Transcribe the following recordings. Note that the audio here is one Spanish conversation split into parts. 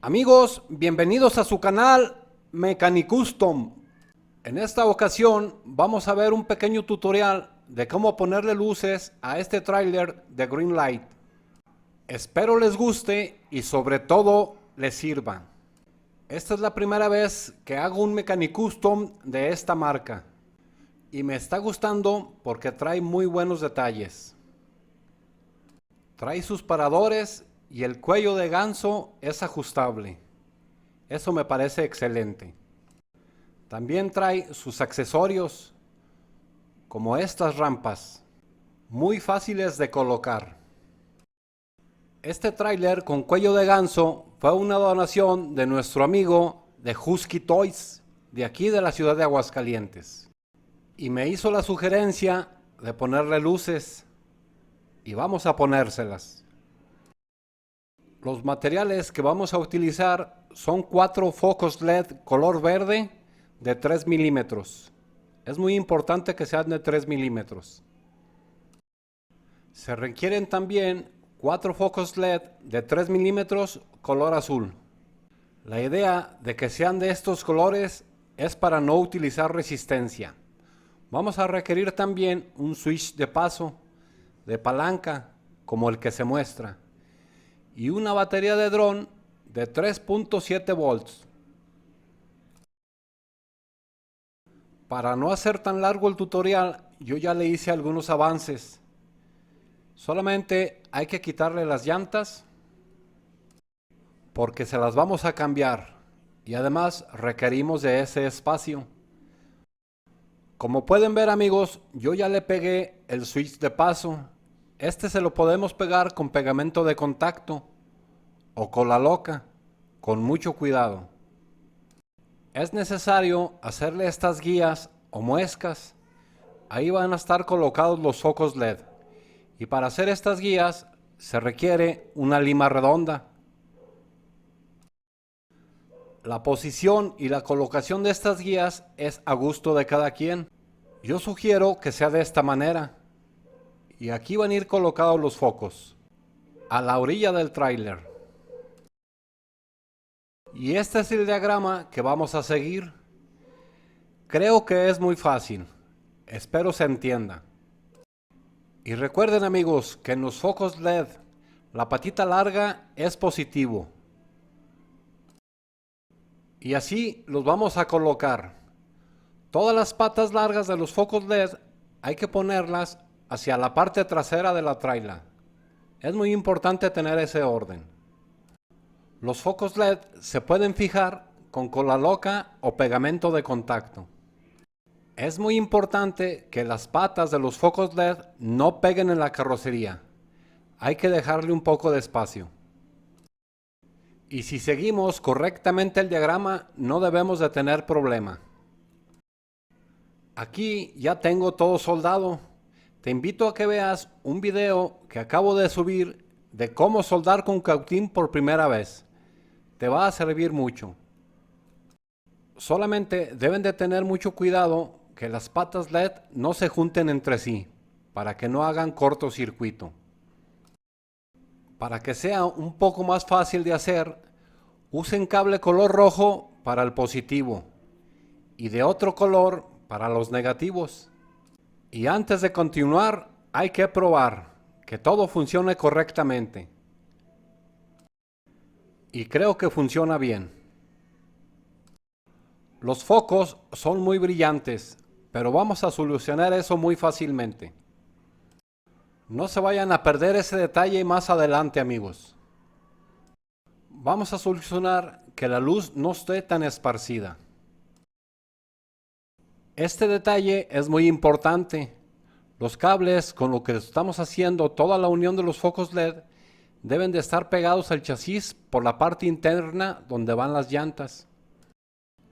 Amigos, bienvenidos a su canal Mecanicustom. En esta ocasión vamos a ver un pequeño tutorial de cómo ponerle luces a este tráiler de Greenlight. Espero les guste y sobre todo les sirva. Esta es la primera vez que hago un Mecanicustom de esta marca y me está gustando porque trae muy buenos detalles. Trae sus paradores y el cuello de ganso es ajustable. Eso me parece excelente. También trae sus accesorios, como estas rampas, muy fáciles de colocar. Este tráiler con cuello de ganso fue una donación de nuestro amigo de Husky Toys, de aquí de la ciudad de Aguascalientes. Y me hizo la sugerencia de ponerle luces, y vamos a ponérselas. Los materiales que vamos a utilizar son 4 focos LED color verde de 3 milímetros. Es muy importante que sean de 3 milímetros. Se requieren también 4 focos LED de 3 milímetros color azul. La idea de que sean de estos colores es para no utilizar resistencia. Vamos a requerir también un switch de paso, de palanca, como el que se muestra, y una batería de dron de 3.7 volts. Para no hacer tan largo el tutorial, yo ya le hice algunos avances. Solamente hay que quitarle las llantas porque se las vamos a cambiar y además requerimos de ese espacio. Como pueden ver, amigos, yo ya le pegué el switch de paso. Este se lo podemos pegar con pegamento de contacto o cola loca, con mucho cuidado. Es necesario hacerle estas guías o muescas. Ahí van a estar colocados los focos LED. Y para hacer estas guías se requiere una lima redonda. La posición y la colocación de estas guías es a gusto de cada quien. Yo sugiero que sea de esta manera. Y aquí van a ir colocados los focos, a la orilla del tráiler. Y este es el diagrama que vamos a seguir. Creo que es muy fácil. Espero se entienda. Y recuerden, amigos, que en los focos LED la patita larga es positivo. Y así los vamos a colocar. Todas las patas largas de los focos LED hay que ponerlas hacia la parte trasera de la traila. Es muy importante tener ese orden. Los focos LED se pueden fijar con cola loca o pegamento de contacto. Es muy importante que las patas de los focos LED no peguen en la carrocería. Hay que dejarle un poco de espacio. Y si seguimos correctamente el diagrama, no debemos de tener problema. Aquí ya tengo todo soldado. Te invito a que veas un video que acabo de subir de cómo soldar con cautín por primera vez. Te va a servir mucho. Solamente deben de tener mucho cuidado que las patas LED no se junten entre sí, para que no hagan cortocircuito. Para que sea un poco más fácil de hacer, usen cable color rojo para el positivo y de otro color para los negativos. Y antes de continuar, hay que probar que todo funcione correctamente. Y creo que funciona bien. Los focos son muy brillantes, pero vamos a solucionar eso muy fácilmente. No se vayan a perder ese detalle más adelante, amigos. Vamos a solucionar que la luz no esté tan esparcida. Este detalle es muy importante. Los cables con lo que estamos haciendo toda la unión de los focos LED deben de estar pegados al chasis por la parte interna donde van las llantas.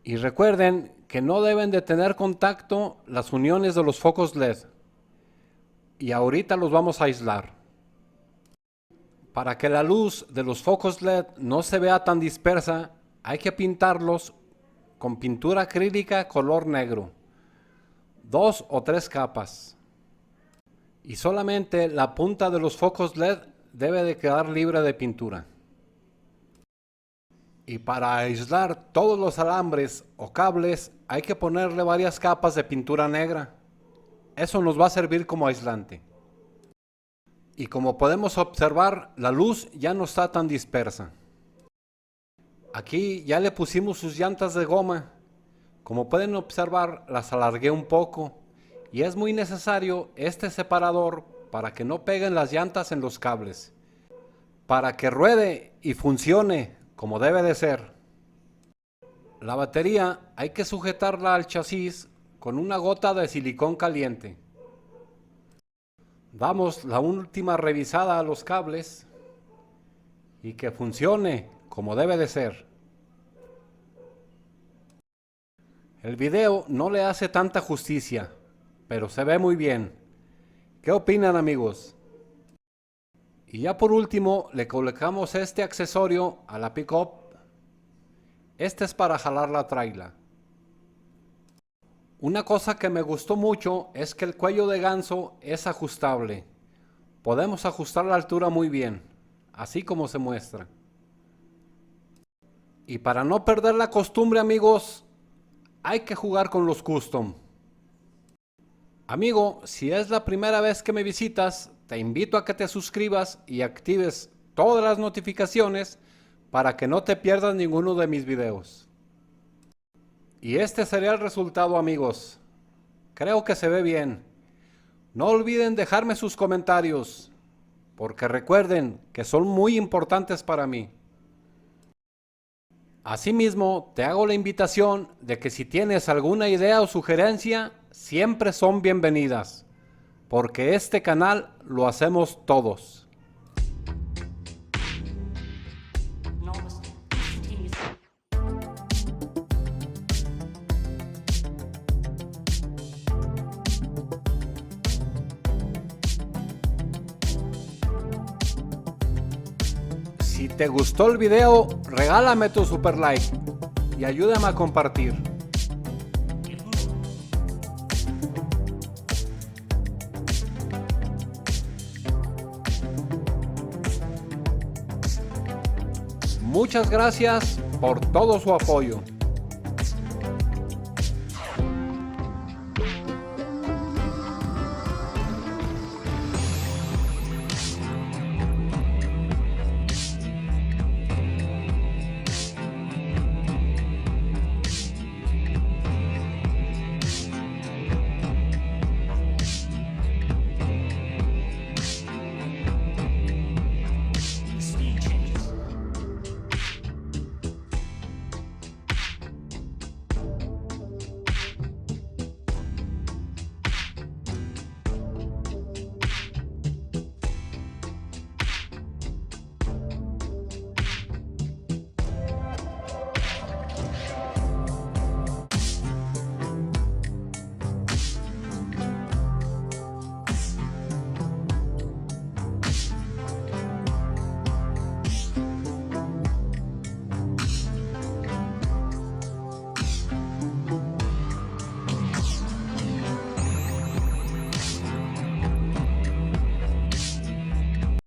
Y recuerden que no deben de tener contacto las uniones de los focos LED. Y ahorita los vamos a aislar. Para que la luz de los focos LED no se vea tan dispersa, hay que pintarlos con pintura acrílica color negro. 2 o 3 capas. Y solamente la punta de los focos LED debe de quedar libre de pintura. Y para aislar todos los alambres o cables hay que ponerle varias capas de pintura negra. Eso nos va a servir como aislante. Y como podemos observar, la luz ya no está tan dispersa. Aquí ya le pusimos sus llantas de goma. Como pueden observar, las alargué un poco. Y es muy necesario este separador para que no peguen las llantas en los cables. Para que ruede y funcione como debe de ser. La batería hay que sujetarla al chasis con una gota de silicón caliente. Damos la última revisada a los cables y que funcione como debe de ser. El video no le hace tanta justicia, pero se ve muy bien. ¿Qué opinan, amigos? Y ya por último le colocamos este accesorio a la pick-up. Este es para jalar la traila. Una cosa que me gustó mucho es que el cuello de ganso es ajustable. Podemos ajustar la altura muy bien, así como se muestra. Y para no perder la costumbre, amigos, hay que jugar con los custom. Amigo, si es la primera vez que me visitas, te invito a que te suscribas y actives todas las notificaciones para que no te pierdas ninguno de mis videos. Y este sería el resultado, amigos. Creo que se ve bien. No olviden dejarme sus comentarios, porque recuerden que son muy importantes para mí. Asimismo, te hago la invitación de que si tienes alguna idea o sugerencia, siempre son bienvenidas, porque este canal lo hacemos todos. Si te gustó el video, regálame tu super like y ayúdame a compartir. Muchas gracias por todo su apoyo.